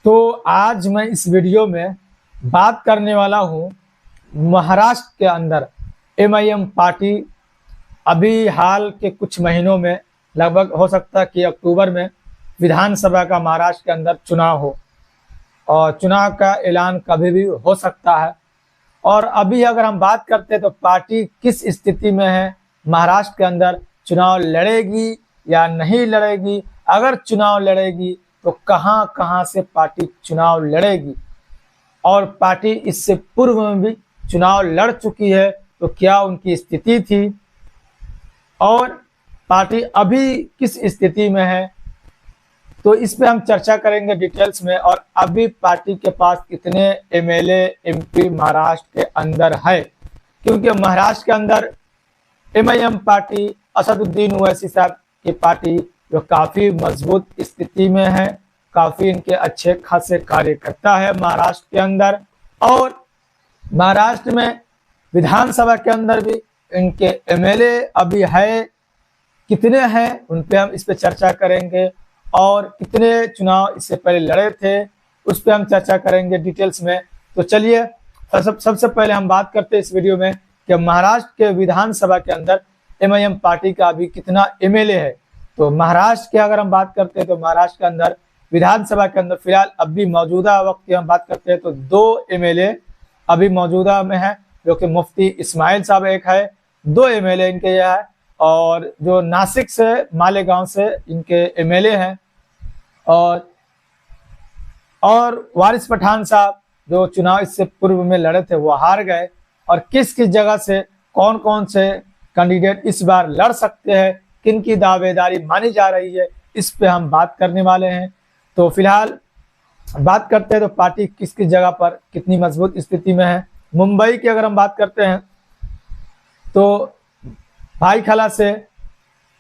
तो आज मैं इस वीडियो में बात करने वाला हूँ महाराष्ट्र के अंदर एमआईएम पार्टी अभी हाल के कुछ महीनों में लगभग हो सकता है कि अक्टूबर में विधानसभा का महाराष्ट्र के अंदर चुनाव हो और चुनाव का ऐलान कभी भी हो सकता है। और अभी अगर हम बात करते हैं तो पार्टी किस स्थिति में है, महाराष्ट्र के अंदर चुनाव लड़ेगी या नहीं लड़ेगी, अगर चुनाव लड़ेगी तो कहां कहां से पार्टी चुनाव लड़ेगी, और पार्टी इससे पूर्व में भी चुनाव लड़ चुकी है तो क्या उनकी स्थिति थी और पार्टी अभी किस स्थिति में है, तो इस पे हम चर्चा करेंगे डिटेल्स में। और अभी पार्टी के पास कितने एमएलए एमपी महाराष्ट्र के अंदर है, क्योंकि महाराष्ट्र के अंदर एमआईएम पार्टी असदुद्दीन ओवैसी साहब की पार्टी जो काफी मजबूत स्थिति में है, काफी इनके अच्छे खासे कार्यकर्ता है महाराष्ट्र के अंदर। और महाराष्ट्र में विधानसभा के अंदर भी इनके एमएलए अभी है, कितने हैं उन पे हम इस पे चर्चा करेंगे, और कितने चुनाव इससे पहले लड़े थे उस पे हम चर्चा करेंगे डिटेल्स में। तो चलिए सबसे पहले हम बात करते हैं इस वीडियो में कि महाराष्ट्र के विधानसभा के अंदर एमआईएम पार्टी का अभी कितना एमएलए है। तो महाराष्ट्र की अगर हम बात करते हैं तो महाराष्ट्र के अंदर विधानसभा के अंदर फिलहाल अभी मौजूदा वक्त की हम बात करते हैं तो 2 एमएलए अभी मौजूदा में है, जो कि मुफ्ती इस्माइल साहब एक है, 2 एमएलए इनके यह है, और जो नासिक से मालेगांव से इनके एमएलए हैं, और वारिस पठान साहब जो चुनाव इससे पूर्व में लड़े थे वो हार गए। और किस किस जगह से कौन कौन से कैंडिडेट इस बार लड़ सकते हैं, किन की दावेदारी मानी जा रही है, इस पे हम बात करने वाले हैं। तो फिलहाल बात करते हैं तो पार्टी किस किस जगह पर कितनी मजबूत स्थिति में है। मुंबई की अगर हम बात करते हैं तो भाईखला से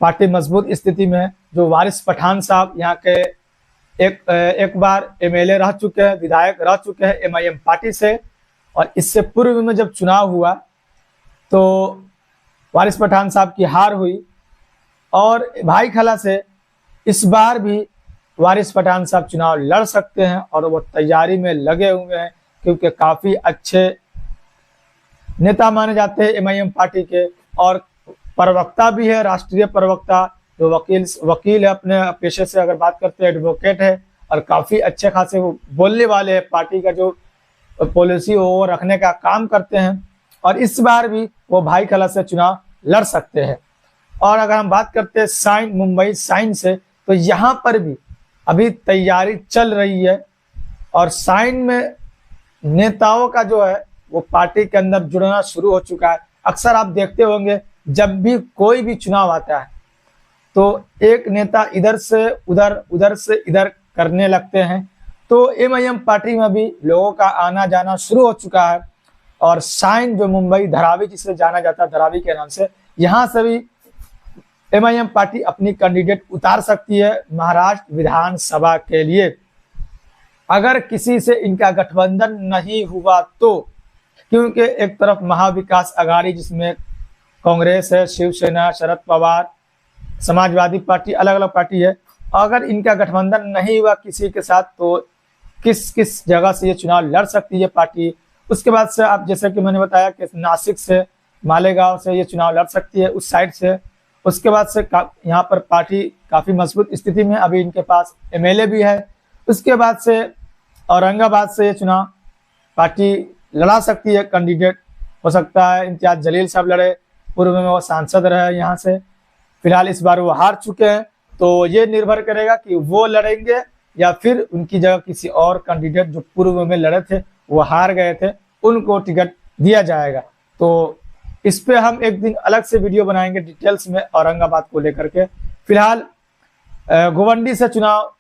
पार्टी मजबूत स्थिति में है, जो वारिस पठान साहब यहाँ के एक बार एमएलए रह चुके हैं, विधायक रह चुके हैं एमआईएम पार्टी से। और इससे पूर्व में जब चुनाव हुआ तो वारिस पठान साहब की हार हुई, और भाईखला से इस बार भी वारिस पठान साहब चुनाव लड़ सकते हैं और वो तैयारी में लगे हुए हैं, क्योंकि काफी अच्छे नेता माने जाते हैं एमआईएम पार्टी के, और प्रवक्ता भी है, राष्ट्रीय प्रवक्ता, जो वकील है अपने पेशे से, अगर बात करते हैं एडवोकेट है, और काफी अच्छे खासे वो बोलने वाले हैं, पार्टी का जो पॉलिसी हो वो रखने का काम करते हैं, और इस बार भी वो भाईखला से चुनाव लड़ सकते हैं। और अगर हम बात करते हैं साइन, मुंबई साइन से, तो यहाँ पर भी अभी तैयारी चल रही है, और साइन में नेताओं का जो है वो पार्टी के अंदर जुड़ना शुरू हो चुका है। अक्सर आप देखते होंगे जब भी कोई भी चुनाव आता है तो एक नेता इधर से उधर, उधर से इधर करने लगते हैं। तो एमआईएम पार्टी में भी लोगों का आना जाना शुरू हो चुका है, और साइन जो मुंबई धारावी जिसे जाना जाता है धारावी के नाम से, यहाँ से भी एमआईएम पार्टी अपनी कैंडिडेट उतार सकती है महाराष्ट्र विधानसभा के लिए, अगर किसी से इनका गठबंधन नहीं हुआ तो। क्योंकि एक तरफ महाविकास आघाड़ी जिसमें कांग्रेस है, शिवसेना, शरद पवार, समाजवादी पार्टी, अलग अलग पार्टी है, अगर इनका गठबंधन नहीं हुआ किसी के साथ तो किस किस जगह से ये चुनाव लड़ सकती है पार्टी। उसके बाद से आप जैसे कि मैंने बताया कि नासिक से, मालेगांव से ये चुनाव लड़ सकती है उस साइड से। उसके बाद से यहाँ पर पार्टी काफी मजबूत स्थिति में, अभी इनके पास एमएलए भी है। उसके बाद से औरंगाबाद से ये चुनाव पार्टी लड़ा सकती है, कैंडिडेट हो सकता है इम्तियाज जलील साहब लड़े, पूर्व में वो सांसद रहे यहाँ से, फिलहाल इस बार वो हार चुके हैं। तो ये निर्भर करेगा कि वो लड़ेंगे या फिर उनकी जगह किसी और कैंडिडेट जो पूर्व में लड़े थे वो हार गए थे उनको टिकट दिया जाएगा। तो इस पे हम एक दिन अलग से वीडियो बनाएंगे डिटेल्स में औरंगाबाद को लेकर के। फिलहाल गोवंडी से चुनाव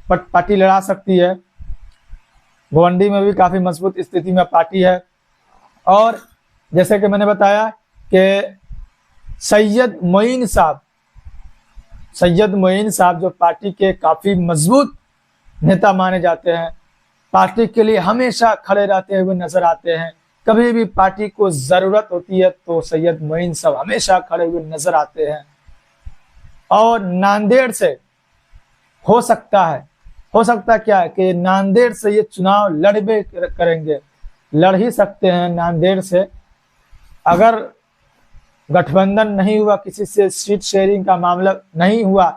पार्टी लड़ा सकती है, गोवंडी में भी काफी मजबूत स्थिति में पार्टी है। और जैसे कि मैंने बताया कि सैयद मोइन साहब जो पार्टी के काफी मजबूत नेता माने जाते हैं, पार्टी के लिए हमेशा खड़े रहते हुए नजर आते हैं, कभी भी पार्टी को जरूरत होती है तो सैयद मोइन साहब हमेशा खड़े हुए नजर आते हैं। और नांदेड़ से हो सकता है हो सकता है क्या है कि नांदेड़ से ये चुनाव करेंगे, लड़ ही सकते हैं नांदेड़ से। अगर गठबंधन नहीं हुआ, किसी से सीट शेयरिंग का मामला नहीं हुआ,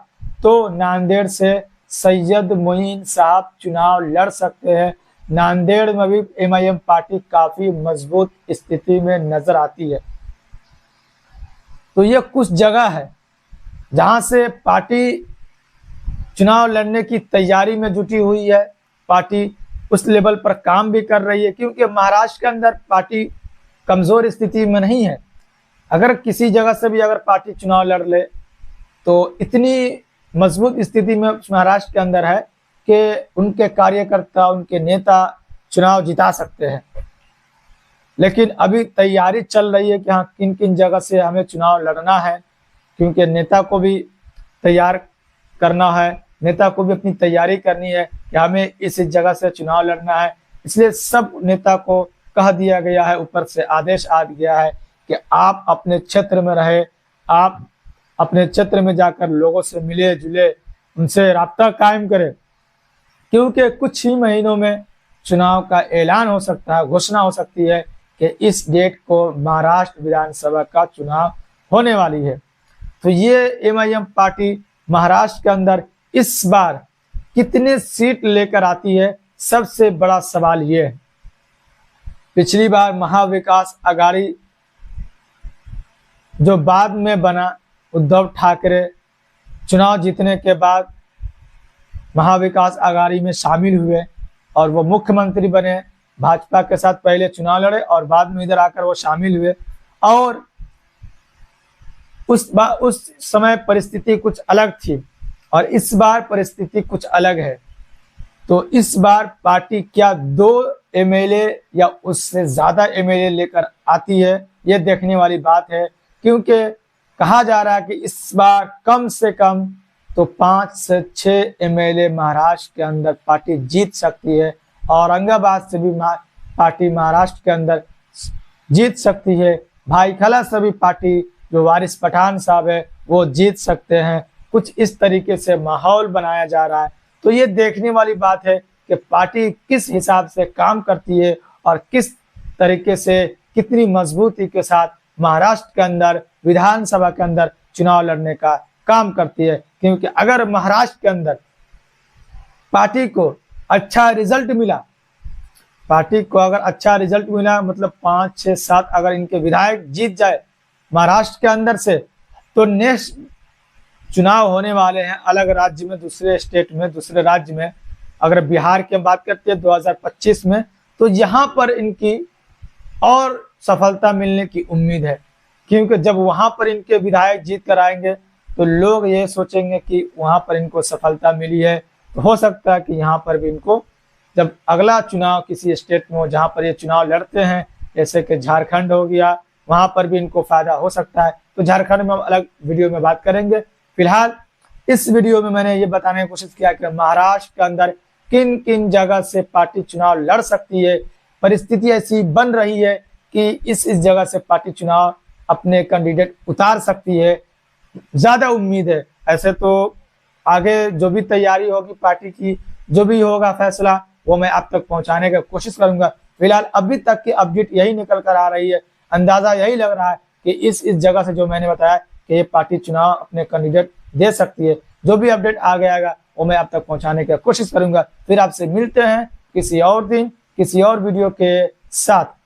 तो नांदेड़ से सैयद मोइन साहब चुनाव लड़ सकते हैं। नांदेड़ में भी MIM पार्टी काफी मजबूत स्थिति में नजर आती है। तो ये कुछ जगह है जहां से पार्टी चुनाव लड़ने की तैयारी में जुटी हुई है। पार्टी उस लेवल पर काम भी कर रही है, क्योंकि महाराष्ट्र के अंदर पार्टी कमजोर स्थिति में नहीं है। अगर किसी जगह से भी अगर पार्टी चुनाव लड़ ले तो इतनी मजबूत स्थिति में महाराष्ट्र के अंदर है कि उनके कार्यकर्ता, उनके नेता चुनाव जिता सकते हैं। लेकिन अभी तैयारी चल रही है कि हाँ किन किन जगह से हमें चुनाव लड़ना है, क्योंकि नेता को भी तैयार करना है, नेता को भी अपनी तैयारी करनी है कि हमें इस जगह से चुनाव लड़ना है। इसलिए सब नेता को कह दिया गया है, ऊपर से आदेश आ गया है कि आप अपने क्षेत्र में रहे, आप अपने क्षेत्र में जाकर लोगों से मिले जुले, उनसे राब्ता कायम करें, क्योंकि कुछ ही महीनों में चुनाव का ऐलान हो सकता है, घोषणा हो सकती है कि इस डेट को महाराष्ट्र विधानसभा का चुनाव होने वाली है। तो ये MIM पार्टी महाराष्ट्र के अंदर इस बार कितने सीट लेकर आती है, सबसे बड़ा सवाल ये है। पिछली बार महाविकास आघाड़ी जो बाद में बना, उद्धव ठाकरे चुनाव जीतने के बाद महाविकास आघाड़ी में शामिल हुए और वो मुख्यमंत्री बने। भाजपा के साथ पहले चुनाव लड़े और बाद में इधर आकर वो शामिल हुए, और उस समय परिस्थिति कुछ अलग थी और इस बार परिस्थिति कुछ अलग है। तो इस बार पार्टी क्या 2 MLA या उससे ज्यादा MLA लेकर आती है, ये देखने वाली बात है। क्योंकि कहा जा रहा है कि इस बार कम से कम तो 5 से 6 MLA महाराष्ट्र के अंदर पार्टी जीत सकती है। औरंगाबाद से भी पार्टी महाराष्ट्र के अंदर जीत सकती है। भाईखला से भी पार्टी जो वारिस पठान साहब है वो जीत सकते हैं। कुछ इस तरीके से माहौल बनाया जा रहा है। तो ये देखने वाली बात है कि पार्टी किस हिसाब से काम करती है और किस तरीके से कितनी मजबूती के साथ महाराष्ट्र के अंदर विधानसभा के अंदर चुनाव लड़ने का काम करती है। क्योंकि अगर महाराष्ट्र के अंदर पार्टी को अच्छा रिजल्ट मिला, मतलब 5, 6, 7 अगर इनके विधायक जीत जाए महाराष्ट्र के अंदर से, तो नेक्स्ट चुनाव होने वाले हैं अलग राज्य में, दूसरे स्टेट में, दूसरे राज्य में। अगर बिहार की बात करते हैं 2025 में, तो यहाँ पर इनकी और सफलता मिलने की उम्मीद है। क्योंकि जब वहां पर इनके विधायक जीत कर आएंगे तो लोग ये सोचेंगे कि वहां पर इनको सफलता मिली है, तो हो सकता है कि यहाँ पर भी इनको जब अगला चुनाव किसी स्टेट में हो जहाँ पर ये चुनाव लड़ते हैं, जैसे कि झारखंड हो गया, वहां पर भी इनको फायदा हो सकता है। तो झारखंड में हम अलग वीडियो में बात करेंगे। फिलहाल इस वीडियो में मैंने ये बताने की कोशिश किया कि महाराष्ट्र के अंदर किन किन जगह से पार्टी चुनाव लड़ सकती है। परिस्थिति ऐसी बन रही है कि इस जगह से पार्टी चुनाव अपने कैंडिडेट उतार सकती है, ज्यादा उम्मीद है। ऐसे तो आगे जो भी तैयारी होगी पार्टी की, जो भी होगा फैसला, वो मैं आप तक पहुंचाने की कोशिश करूंगा। फिलहाल अभी तक की अपडेट यही निकल कर आ रही है, अंदाजा यही लग रहा है कि इस जगह से जो मैंने बताया कि ये पार्टी चुनाव अपने कैंडिडेट दे सकती है। जो भी अपडेट आ गया वो मैं आप तक पहुंचाने की कोशिश करूंगा। फिर आपसे मिलते हैं किसी और दिन किसी और वीडियो के साथ।